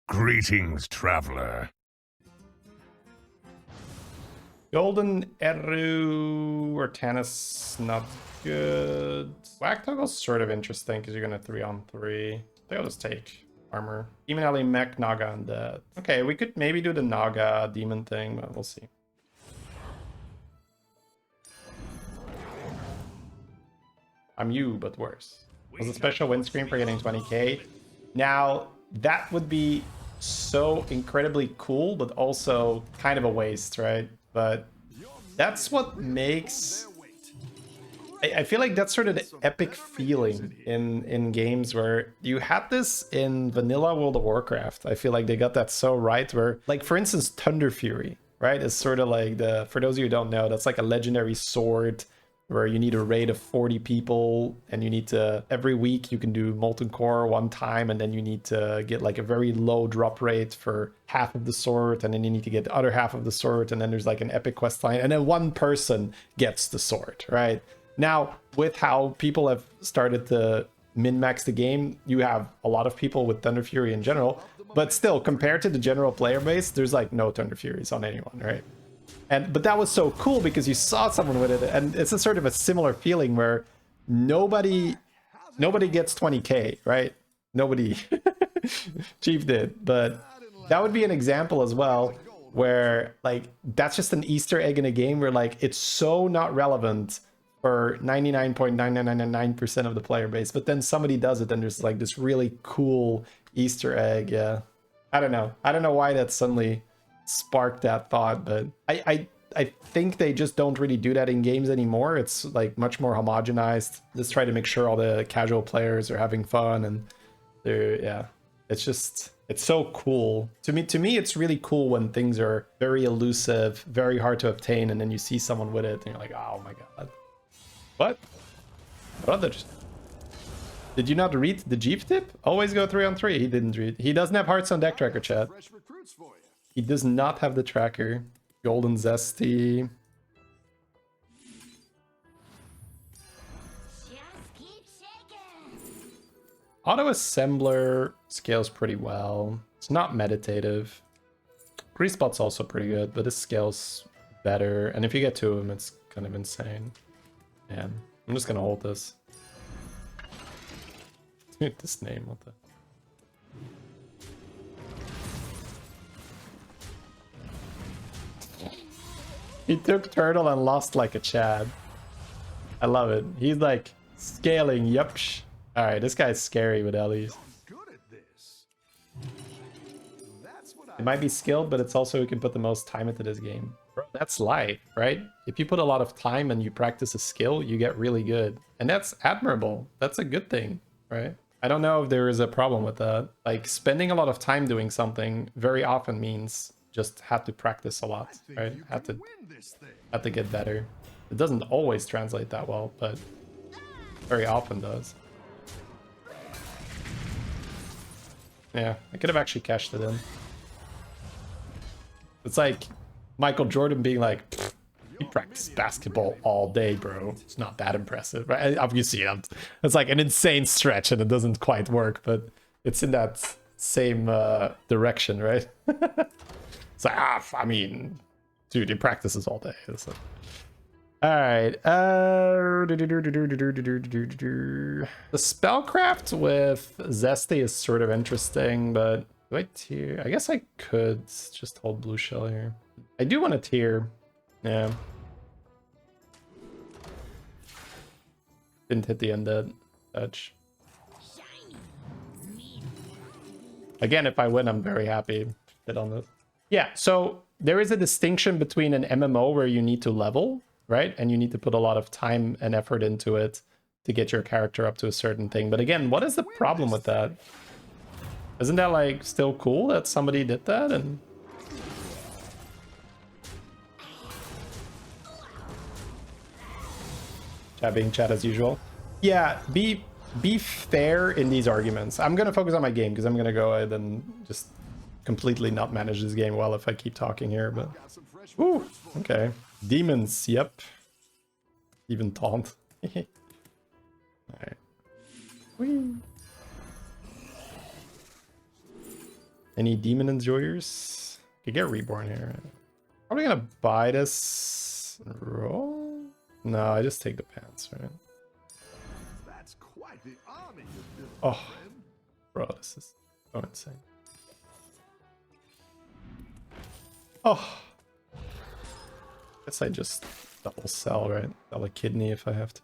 Greetings, traveler. Golden Eru or Tannis, not good. Whack Toggle's sort of interesting because you're gonna 3-on-3. I think I'll just take armor. Demon Alley, Mech, Naga, and Dead. Okay, we could maybe do the Naga demon thing, but we'll see. I'm you, but worse. Was a special win screen for getting 20k. Now, that would be so incredibly cool, but also kind of a waste, right? But that's what makes... I feel like that's sort of the epic feeling in games where you had this in vanilla World of Warcraft. I feel like they got that so right where, like, for instance, Thunder Fury, right? Is sort of like the... For those of you who don't know, that's like a legendary sword where you need a raid of 40 people and you need to, every week you can do Molten Core one time, and then you need to get like a very low drop rate for half of the sword, and then you need to get the other half of the sword, and then there's like an epic quest line, and then one person gets the sword, right? Now, with how people have started to min-max the game, you have a lot of people with Thunder Fury in general, but still, compared to the general player base, there's like no Thunder Furies on anyone, right? But that was so cool because you saw someone with it, and it's a sort of a similar feeling where nobody gets 20k, right? Nobody. Chief did, but that would be an example as well where like that's just an Easter egg in a game where like it's so not relevant for 99.9999% of the player base, but then somebody does it and there's like this really cool Easter egg. Yeah, I don't know why that suddenly sparked that thought, but I think they just don't really do that in games anymore. It's like much more homogenized. Just try to make sure all the casual players are having fun, and they're, yeah, it's just, it's so cool. To me it's really cool when things are very elusive, very hard to obtain, and then you see someone with it and you're like, oh my god. What others? Did you not read the Jeep tip? Always go 3-on-3. He didn't read. He doesn't have Hearthstone deck tracker, chat. He does not have the tracker. Golden Zesty. Auto Assembler scales pretty well. It's not meditative. Grease Spot's also pretty good, but it scales better. And if you get two of them, it's kind of insane. Man, I'm just gonna hold this. This name, what the... He took turtle and lost like a Chad. I love it. He's like scaling. Yep. All right, this guy's scary with Ellie's. It might be skilled, but it's also who can put the most time into this game. Bro, that's life, right? If you put a lot of time and you practice a skill, you get really good. And that's admirable. That's a good thing, right? I don't know if there is a problem with that. Like, spending a lot of time doing something very often means just have to practice a lot, right? Have to get better. It doesn't always translate that well, but very often does. Yeah, I could have actually cashed it in. It's like Michael Jordan being like, he practiced basketball all day, bro. It's not that impressive, right? Obviously, it's like an insane stretch and it doesn't quite work, but it's in that same direction, right? It's like, I mean, dude, he practices all day. So. All right. The spellcraft with Zesty is sort of interesting, but do I tier? I guess I could just hold blue shell here. I do want to tier. Yeah. Didn't hit the undead touch. Again, if I win, I'm very happy. Hit on this. Yeah, so there is a distinction between an MMO where you need to level, right? And you need to put a lot of time and effort into it to get your character up to a certain thing. But again, what is the problem with that? Isn't that like still cool that somebody did that? And chat being chat as usual. Yeah, be fair in these arguments. I'm gonna focus on my game because I'm gonna go ahead and just completely not manage this game well if I keep talking here, but ooh, okay. Demons, yep. Even taunt. Alright. Whee. Any demon enjoyers? Could get reborn here. Probably gonna buy this and roll. No, I just take the pants, right? That's quite the army you've built, Oh, friend. bro, this is so insane. Oh, guess I just double sell, right? Sell a kidney if I have to.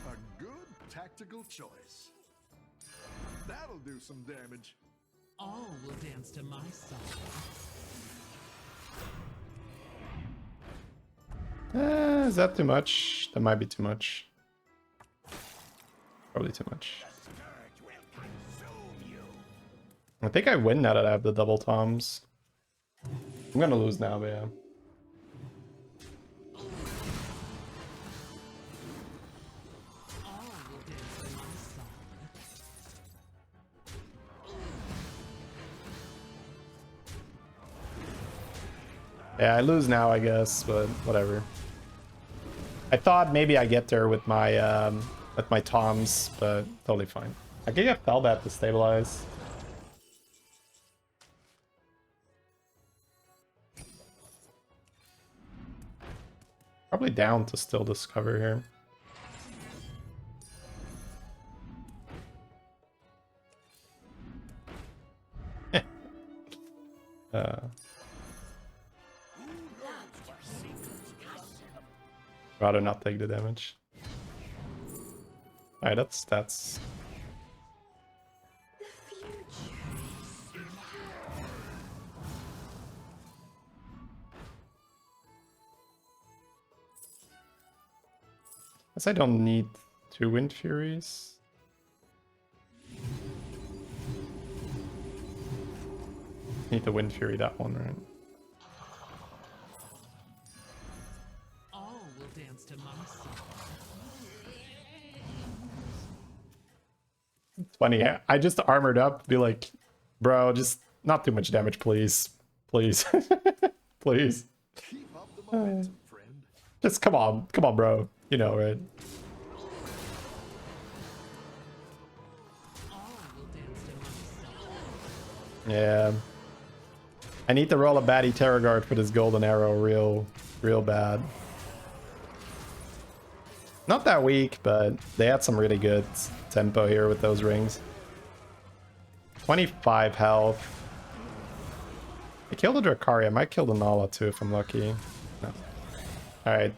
A good tactical choice. That'll do some damage. All will dance to my song. Is that too much? That might be too much. Probably too much. I think I win now that I have the double toms. I'm gonna lose now, but yeah. All will dance to my song. Yeah, I lose now, I guess, but whatever. I thought maybe I get there with my toms, but totally fine. I could get Fellbat to stabilize. Probably down to still discover here. Rather not take the damage. Alright, that's guess I don't need 2 Wind Furies. Need the Wind Fury, that one, right? All will dance to my song. It's funny, I just armored up, be like, bro, just not too much damage, please. Please. Please. Keep up the momentum, friend. Just come on, bro. You know, right? All will dance to my song. Yeah. I need to roll a Batty Terroguard for this golden arrow real bad. Not that weak, but they had some really good tempo here with those rings. 25 health. I killed a Dracaria. I might kill the Nala too if I'm lucky. No. Alright.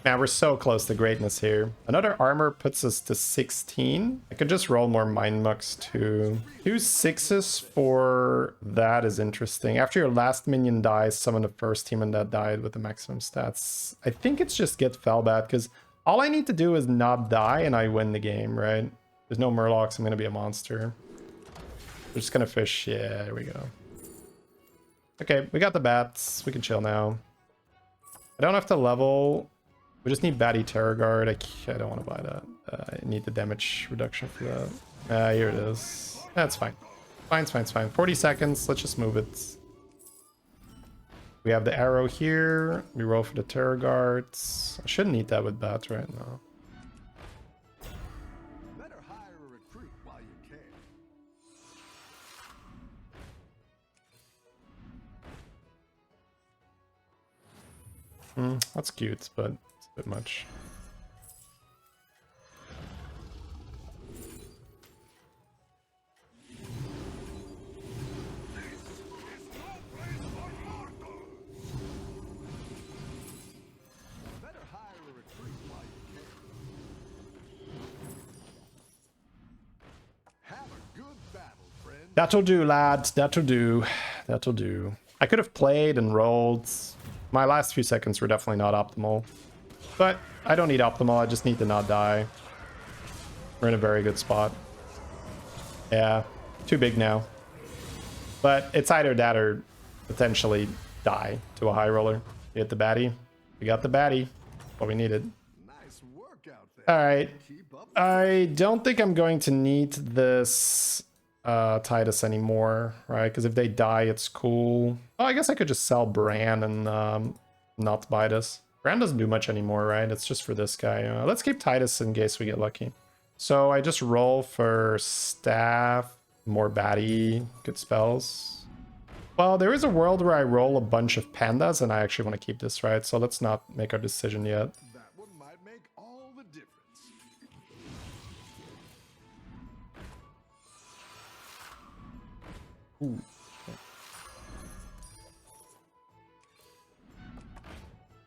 Man, we're so close to greatness here. Another armor puts us to 16. I could just roll more Mind Mucks too. 2 6s for that is interesting. After your last minion dies, summon the first demon that died with the maximum stats. I think it's just get Fellbat, because all I need to do is not die and I win the game, right? There's no Murlocs, I'm gonna be a monster. We're just gonna fish. Yeah, there we go. Okay, we got the bats. We can chill now. I don't have to level. We just need Batty Terroguard. I don't want to buy that. I need the damage reduction for that. Here it is. That's fine. It's fine. 40 seconds. Let's just move it. We have the arrow here. We roll for the Terroguards. I shouldn't need that with bats right now. Better hire a recruit while you can. That's cute, but it's a bit much. Better hire a recruit while you can. Have a good battle, friend. That'll do, lads. That'll do. That'll do. I could have played and rolled. My last few seconds were definitely not optimal. But I don't need optimal. I just need to not die. We're in a very good spot. Yeah. Too big now. But it's either that or potentially die to a high roller. You get the Batty. We got the Batty. What we needed. Nice work out there. Alright. Keep up. I don't think I'm going to need this Titus anymore, right? Because if they die, it's cool. Oh, I guess I could just sell Bran and not buy this. Bran doesn't do much anymore, right? It's just for this guy. Let's keep Titus in case we get lucky. So I just roll for staff, more Batty, good spells. Well, there is a world where I roll a bunch of pandas and I actually want to keep this, right? So let's not make our decision yet. That one might make all the difference. Ooh.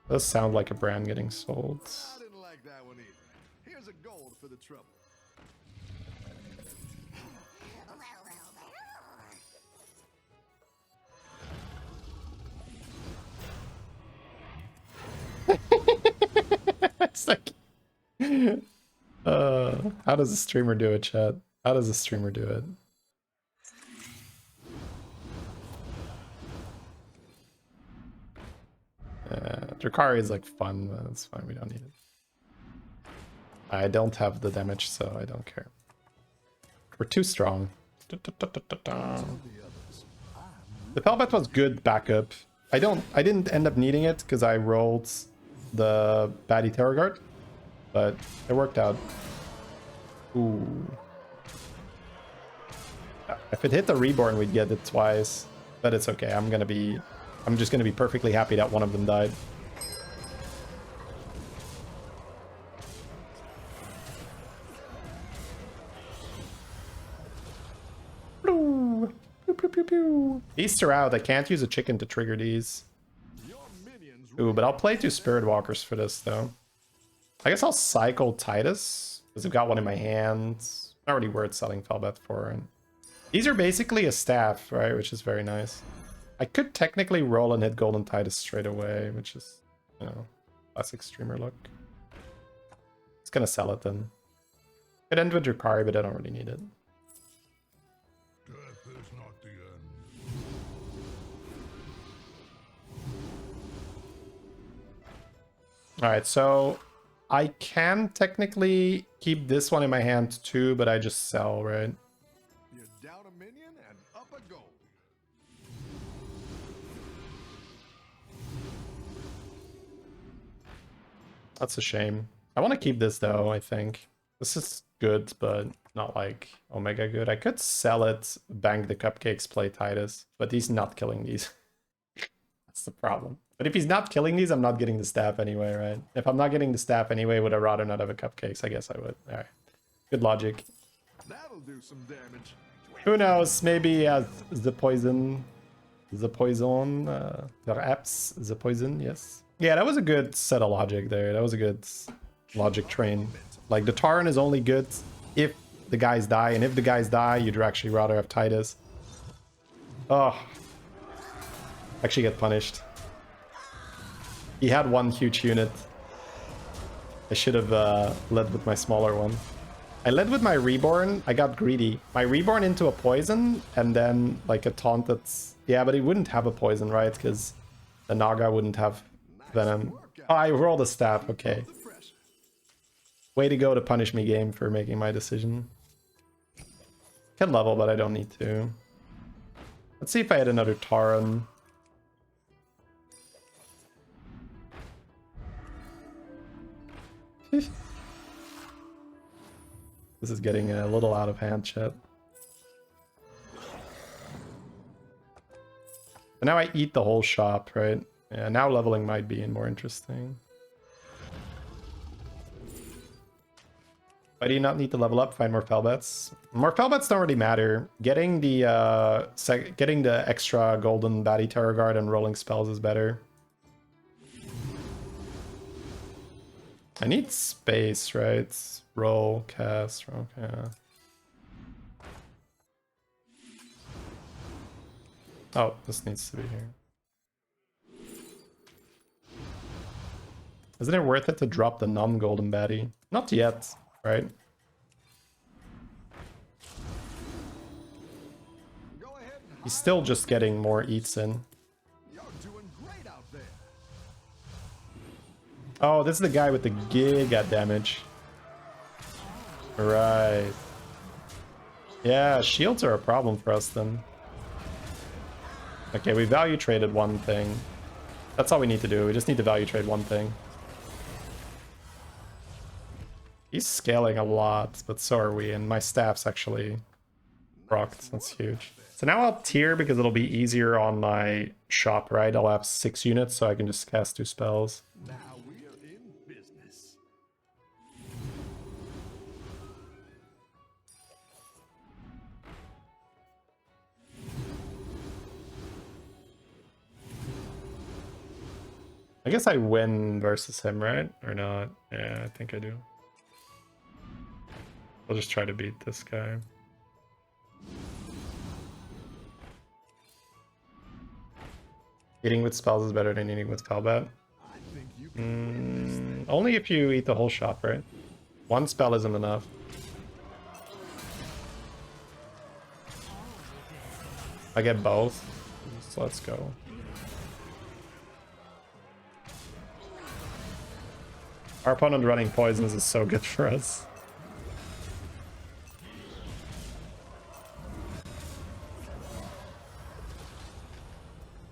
Does sound like a brand getting sold. I didn't like that one either. Here's a gold for the trouble. It's like, how does a streamer do it, chat? How does a streamer do it? Drakari is like fun, but it's fine. We don't need it. I don't have the damage, so I don't care. We're too strong. The Pelbet was good backup. I didn't end up needing it because I rolled the Batty Terroguard, but it worked out. Ooh. If it hit the Reborn, we'd get it twice, but it's okay. I'm just gonna be perfectly happy that one of them died. Beasts are out. I can't use a chicken to trigger these. Ooh, but I'll play 2 Spirit Walkers for this, though. I guess I'll cycle Titus, because I've got one in my hands. Not really worth selling Felbeth for. And these are basically a staff, right? Which is very nice. I could technically roll and hit Golden Titus straight away, which is, you know, classic streamer look. It's gonna sell it then. Could end with Drakari, but I don't really need it. Death is not the end. Alright, so I can technically keep this one in my hand too, but I just sell, right? You're down a minion and up a gold. That's a shame. I want to keep this though, I think. This is good, but not like Omega good. I could sell it, bank the cupcakes, play Titus, but he's not killing these. That's the problem. But if he's not killing these, I'm not getting the staff anyway, right? If I'm not getting the staff anyway, would I rather not have a cupcakes? I guess I would. Alright. Good logic. That'll do some damage. Who knows? Maybe he has the poison. The poison. Perhaps the poison, yes. Yeah, that was a good set of logic there. That was a good logic train. Like, the Taran is only good if the guys die, and if the guys die, you'd actually rather have Titus. Oh. Actually get punished. He had one huge unit. I should have led with my smaller one. I led with my Reborn. I got greedy. My Reborn into a poison, and then like a taunt that's... Yeah, but he wouldn't have a poison, right? Because the Naga wouldn't have venom. Oh, I rolled a staff. Okay. Way to go to punish me, game, for making my decision. Can level, but I don't need to. Let's see if I had another Taran. This is getting a little out of hand, chat. And now I eat the whole shop, right? Yeah, now leveling might be more interesting. Why do you not need to level up? Find more Felbets. More Felbets don't really matter. Getting the extra golden Batty Terroguard and rolling spells is better. I need space, right? Roll, cast, roll, yeah. Oh, this needs to be here. Isn't it worth it to drop the non-golden Batty? Not yet, right? He's still just getting more eats in. Oh, this is the guy with the giga damage. Right. Yeah, shields are a problem for us then. Okay, we value traded one thing. That's all we need to do. We just need to value trade one thing. He's scaling a lot, but so are we, and my staff's actually procced. That's huge. So now I'll tier because it'll be easier on my shop, right? I'll have 6 units, so I can just cast 2 spells. Now we're in business. I guess I win versus him, right? Or not? Yeah, I think I do. I'll just try to beat this guy. Eating with spells is better than eating with Felbat. I think you can win this thing. Only if you eat the whole shop, right? One spell isn't enough. I get both, so let's go. Our opponent running poisons is so good for us.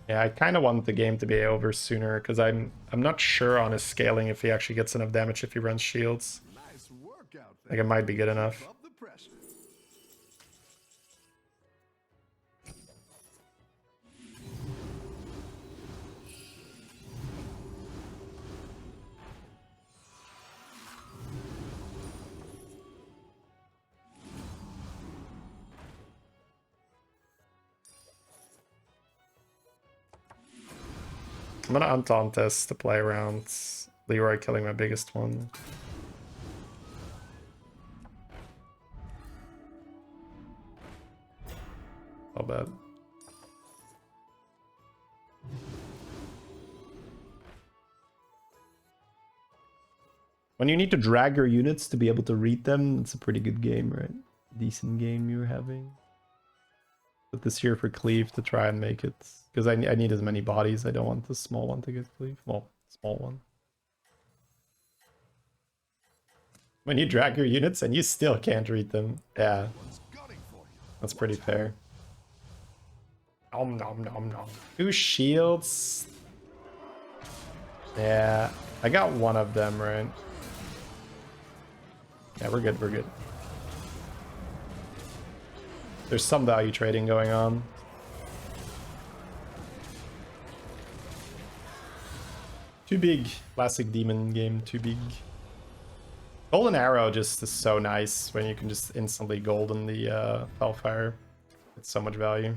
Yeah, I kind of want the game to be over sooner because I'm not sure on his scaling if he actually gets enough damage if he runs shields. Nice work out there. Like it might be good enough. Above the pressure. I'm gonna untaunt this to play around Leroy killing my biggest one. I'll bet. When you need to drag your units to be able to read them, it's a pretty good game, right? Decent game you're having. Put this here for cleave to try and make it, because I need as many bodies. I don't want the small one to get cleave. Well, small one. When you drag your units and you still can't read them. Yeah, One's gunning for you. that's pretty fair. Nom nom nom nom. 2 shields. Yeah, I got one of them, right? Yeah, we're good, we're good. There's some value trading going on. Too big. Classic demon game, too big. Golden Arrow just is so nice when you can just instantly golden the Hellfire. It's so much value.